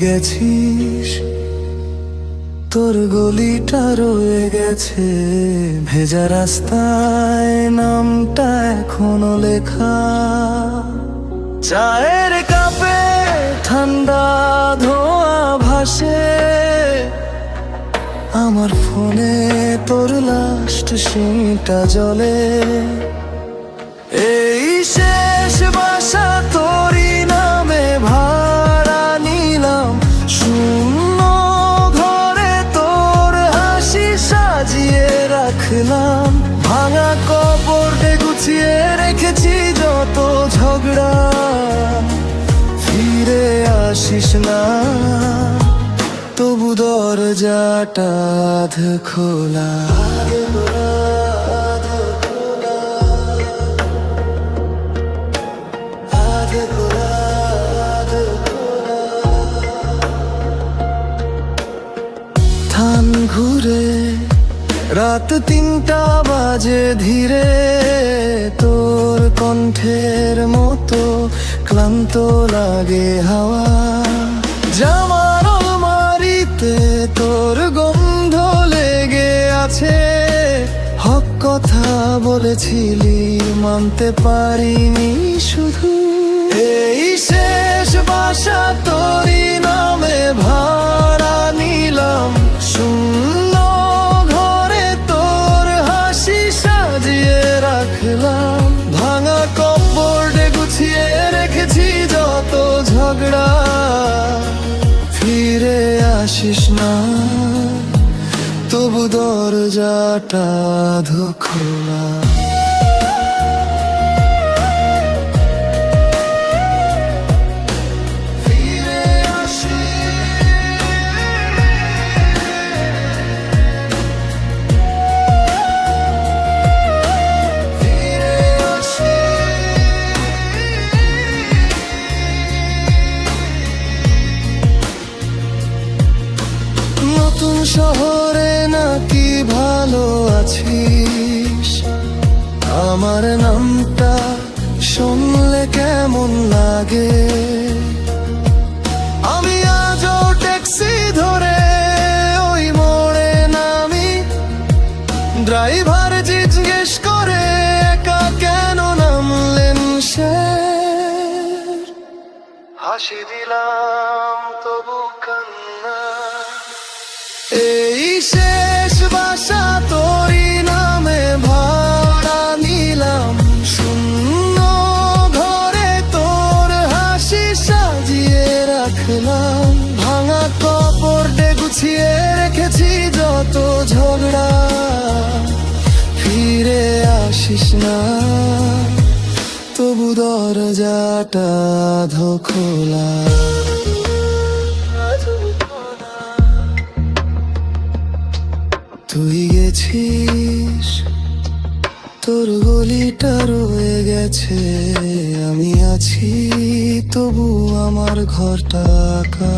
গেছিস, তোর গলিটা রয়ে গেছে ভেজা রাস্তায়, নামটা এখনো লেখা। চায়ের কাপে ঠান্ডা ধোঁয়া ভাসে, আমার ফোনে তোর লাস্ট সিনটা জ্বলে। এই শেষ বাসা তোরই নামে ভাড়া নিলাম, শূন্য ঘরে তোর হাসি সাজিয়ে রাখলাম। ভাঙা কবরে গুছিয়ে রেখেছি যত ঝগড়া, ফিরে আসিস না তবু দরজাটা আধ খোলা। থান ঘুরে রাত 3টা বাজে ধীরে, তোর কণ্ঠের মতো ক্লান্ত লাগে হাওয়া। জামার আলমারিতে তোর গন্ধ লেগে আছে, হক কথা বলেছিলি মানতে পারিনি শুধু। এই শেষ বাসা তোরই নামে ভাড়া নিলাম, শূন্য ঘরে তোর হাসি সাজিয়ে রাখলাম। ভাঙা কপড়ে গুছিয়ে রেখেছি যত ঝগড়া, ফিরে আসিস না তবু দরজাটা আধো খোলা। নতুন শহরে নাকি ভালো আছিস, আমার নামটা শুনলে কেমন লাগে। আমি আজও ট্যাক্সি ধরে ওই মোড়ে নামি, ড্রাইভার জিজ্ঞেস করে একা কেন নামলেন সে। হাসি দিলাম তবু কান্না। এই শেষ বাসা তোরই নামে ভাড়া নিলাম, শূন্য ঘরে তোর হাসি সাজিয়ে রাখলাম। ভাঙা কপড়ে গুছিয়ে রেখেছি যত ঝগড়া, ফিরে আসিস না তবু দরজাটা আধো খোলা। তুই গেছিস, তোর গলিটা রয়ে গেছে, আমি আছি তবু আমার ঘরটা আঁকা।